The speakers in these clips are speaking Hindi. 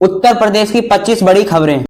उत्तर प्रदेश की 25 बड़ी खबरें।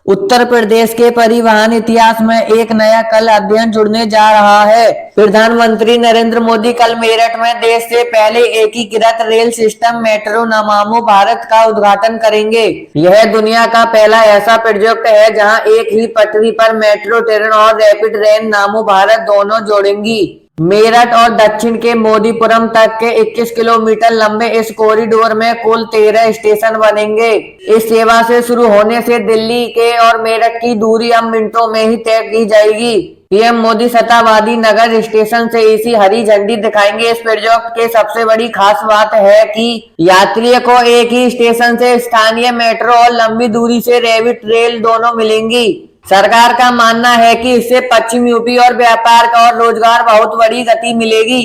उत्तर प्रदेश के परिवहन इतिहास में एक नया कल अध्ययन जुड़ने जा रहा है। प्रधानमंत्री नरेंद्र मोदी कल मेरठ में देश से पहले एकीकृत rail system metro Namami Bharat का उद्घाटन करेंगे। यह दुनिया का पहला ऐसा प्रोजेक्ट है जहां एक ही पटरी पर मेट्रो ट्रेन और रैपिड रेल नमो भारत दोनों जोड़ेंगी। मेरठ और दक्षिण के मोदीपुरम तक के 21 किलोमीटर लंबे इस कॉरिडोर में कुल 13 स्टेशन बनेंगे। इस सेवा से शुरू होने से दिल्ली के और मेरठ की दूरी अब मिनटों में ही तय की जाएगी। पीएम मोदी शताब्दी नगर स्टेशन से इसी हरी झंडी दिखाएंगे। इस प्रोजेक्ट के सबसे बड़ी खास बात है कि यात्रियों को एक ही स्टेशन से स्थानीय मेट्रो और लंबी दूरी से रैपिड रेल दोनों मिलेंगी। सरकार का मानना है कि इससे पश्चिम यूपी और व्यापार और रोजगार बहुत बड़ी गति मिलेगी।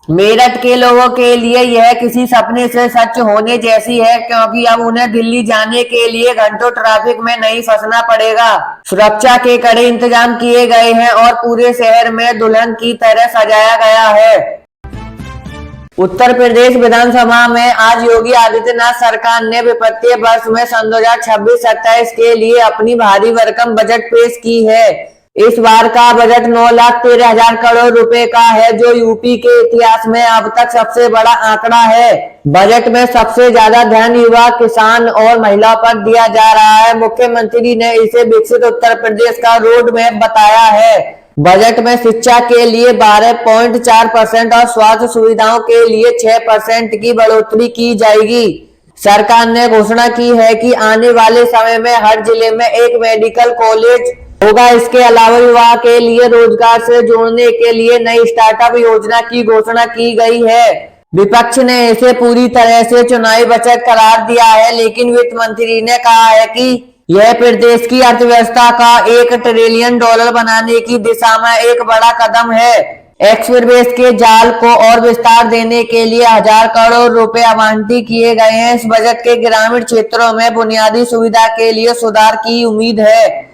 मेरठ के लोगों के लिए यह किसी सपने से सच होने जैसी है, क्योंकि अब उन्हें दिल्ली जाने के लिए घंटों ट्रैफिक में नहीं फंसना पड़ेगा। सुरक्षा के कड़े इंतजाम किए गए हैं और पूरे शहर में दुल्हन की तरह सजाया गया है। उत्तर प्रदेश विधानसभा में आज योगी आदित्यनाथ सरकार ने वित्तीय वर्ष में सन 2026-27 के लिए अपनी भारी भरकम बजट पेश की है। इस बार का बजट 9,13,000 करोड़ रुपए का है, जो यूपी के इतिहास में अब तक सबसे बड़ा आंकड़ा है। बजट में सबसे ज्यादा ध्यान युवा, किसान और महिलाओं पर दिया जा रहा है। मुख्यमंत्री ने इसे विकसित उत्तर प्रदेश का रोड मैप बताया है। बजट में शिक्षा के लिए 12.4% और स्वास्थ्य सुविधाओं के लिए 6% की बढ़ोतरी की जाएगी। सरकार ने घोषणा की है कि आने वाले समय में हर जिले में एक मेडिकल कॉलेज होगा। इसके अलावा युवा के लिए रोजगार से जोड़ने के लिए नई स्टार्टअप योजना की घोषणा की गई है। विपक्ष ने इसे पूरी तरह से चुनावी बजट करार दिया है, लेकिन वित्त मंत्री ने कहा है कि यह प्रदेश की अर्थव्यवस्था का $1 ट्रिलियन बनाने की दिशा में एक बड़ा कदम है। एक्सप्रेस के जाल को और विस्तार देने के लिए 1,000 करोड़ रुपए आवंटित किए गए हैं। इस बजट के ग्रामीण क्षेत्रों में बुनियादी सुविधा के लिए सुधार की उम्मीद है।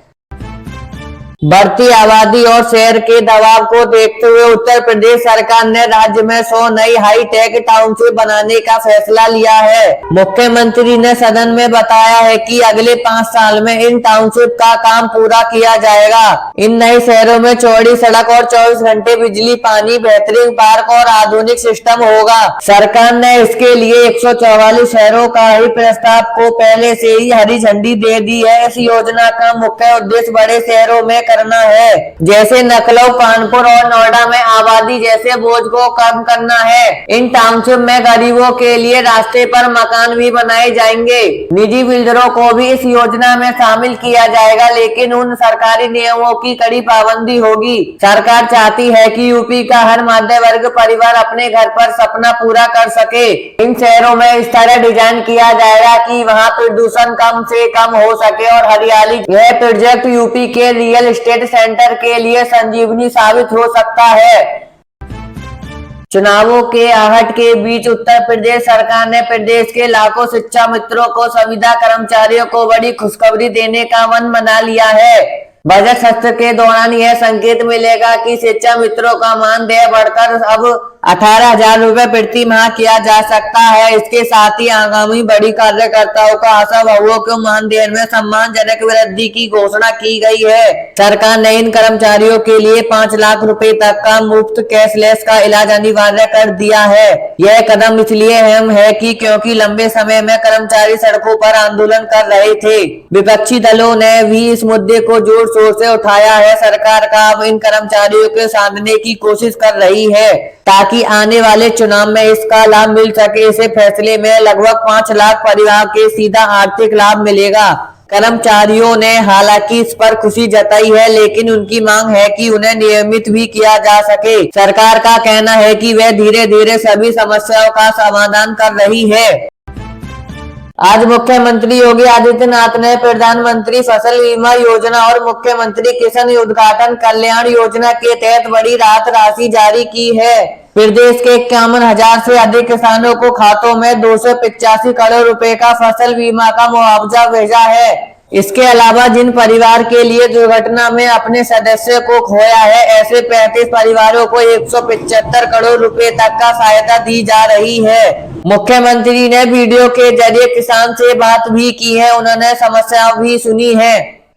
बढ़ती आबादी और शहर के दबाव को देखते हुए उत्तर प्रदेश सरकार ने राज्य में 100 नई हाईटेक टाउनशिप बनाने का फैसला लिया है। मुख्यमंत्री ने सदन में बताया है कि अगले 5 साल में इन टाउनशिप का काम पूरा किया जाएगा। इन नए शहरों में चौड़ी सड़क और 24 घंटे बिजली, पानी, बेहतरीन पार्क और आधुनिक सिस्टम होगा। सरकार ने इसके लिए 144 शहरों का ही प्रस्ताव को पहले से ही हरी झंडी दे दी है। इस योजना का मुख्य उद्देश्य बड़े शहरों में करना है, जैसे लखनऊ, कानपुर और नोएडा में आबादी जैसे बोझ को कम करना है। इन टाउनशिप में गरीबों के लिए रास्ते पर मकान भी बनाए जाएंगे। निजी बिल्डरों को भी इस योजना में शामिल किया जाएगा, लेकिन उन सरकारी नियमों की कड़ी पाबंदी होगी। सरकार चाहती है कि यूपी का हर मध्य वर्ग परिवार अपने घर पर सपना पूरा कर सके। इन शहरों में इस तरह डिजाइन किया जाएगा कि वहाँ प्रदूषण कम से कम हो सके और हरियाली। यह प्रोजेक्ट यूपी के रियल स्टेट सेंटर के लिए संजीवनी साबित हो सकता है। चुनावों के आहट के बीच उत्तर प्रदेश सरकार ने प्रदेश के लाखों शिक्षा मित्रों को संविदा कर्मचारियों को बड़ी खुशखबरी देने का मन बना लिया है। बजट सत्र के दौरान यह संकेत मिलेगा कि शिक्षा मित्रों का मानदेय बढ़कर अब 18,000 रुपए प्रति माह किया जा सकता है। इसके साथ ही आगामी बड़ी कार्यकर्ताओं का आशा बहुओं को मानदेय में सम्मानजनक वृद्धि की घोषणा की गई है। सरकार ने इन कर्मचारियों के लिए 5 लाख रुपए तक का मुफ्त कैशलेस का इलाज अनिवार्य कर दिया है। यह कदम इसलिए अहम है कि क्योंकि लंबे समय में कर्मचारी सड़कों पर आंदोलन कर रहे थे। विपक्षी दलों ने भी इस मुद्दे को जोर शोर से उठाया है। सरकार का अब इन कर्मचारियों के साधने की कोशिश कर रही है ताकि आने वाले चुनाव में इसका लाभ मिल सके। इस फैसले में लगभग 5 लाख परिवार के सीधा आर्थिक लाभ मिलेगा। कर्मचारियों ने हालांकि इस पर खुशी जताई है, लेकिन उनकी मांग है कि उन्हें नियमित भी किया जा सके। सरकार का कहना है कि वह धीरे धीरे सभी समस्याओं का समाधान कर रही है। आज मुख्यमंत्री योगी आदित्यनाथ ने प्रधानमंत्री फसल बीमा योजना और मुख्यमंत्री किसान उद्घाटन कल्याण योजना के तहत बड़ी राहत राशि जारी की है। प्रदेश के 51,000 से अधिक किसानों को खातों में 285 करोड़ रुपए का फसल बीमा का मुआवजा भेजा है। इसके अलावा जिन परिवार के लिए दुर्घटना में अपने सदस्य को खोया है, ऐसे 35 परिवारों को 175 करोड़ रुपए तक का सहायता दी जा रही है। मुख्यमंत्री ने वीडियो के जरिए किसान से बात भी की है, उन्होंने समस्या भी सुनी है।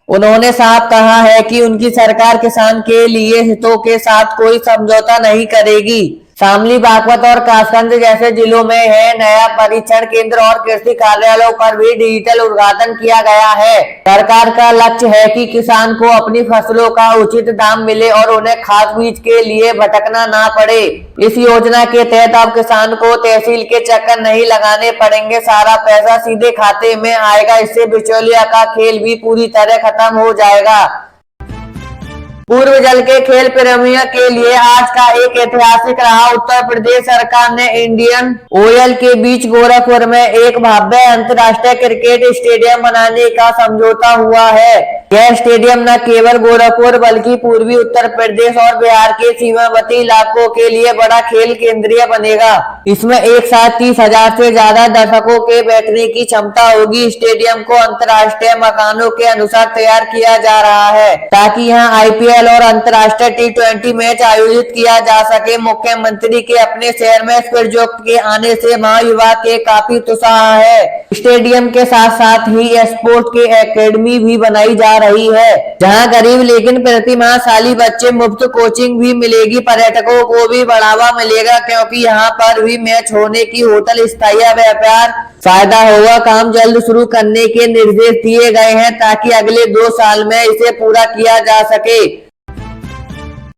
उन्होंने साफ कहा है कि उनकी सरकार किसान के लिए हितों के साथ कोई समझौता नहीं करेगी। शामली, बागपत और कासगंज जैसे जिलों में है नया परीक्षण केंद्र और कृषि कार्यालयों पर भी डिजिटल उद्घाटन किया गया है। सरकार का लक्ष्य है कि किसान को अपनी फसलों का उचित दाम मिले और उन्हें खाद बीज के लिए भटकना ना पड़े। इस योजना के तहत अब किसान को तहसील के चक्कर नहीं लगाने पड़ेंगे, सारा पैसा सीधे खाते में आएगा। इससे बिचौलिया का खेल भी पूरी तरह खत्म हो जाएगा। पूर्व जल के खेल प्रेमियों के लिए आज का एक ऐतिहासिक रहा। उत्तर प्रदेश सरकार ने इंडियन ओयल के बीच गोरखपुर में एक भव्य अंतर्राष्ट्रीय क्रिकेट स्टेडियम बनाने का समझौता हुआ है। यह स्टेडियम न केवल गोरखपुर बल्कि पूर्वी उत्तर प्रदेश और बिहार के सीमावर्ती इलाकों के लिए बड़ा खेल केंद्र बनेगा। इसमें एक साथ 30,000 से ज्यादा दर्शकों के बैठने की क्षमता होगी। स्टेडियम को अंतर्राष्ट्रीय मानकों के अनुसार तैयार किया जा रहा है ताकि यहाँ IPL और अंतर्राष्ट्रीय T20 मैच आयोजित किया जा सके। मुख्यमंत्री के अपने शहर में स्पिरिट के आने से महायुवा के काफी उत्साह है। स्टेडियम के साथ साथ ही स्पोर्ट्स की एकेडमी भी बनाई जा रही है, जहां गरीब लेकिन प्रतिभाशाली बच्चे मुफ्त कोचिंग भी मिलेगी। पर्यटकों को भी बढ़ावा मिलेगा क्योंकि यहाँ पर भी मैच होने की होटल स्थायी व्यापार फायदा होगा। काम जल्द शुरू करने के निर्देश दिए गए हैं ताकि अगले 2 साल में इसे पूरा किया जा सके।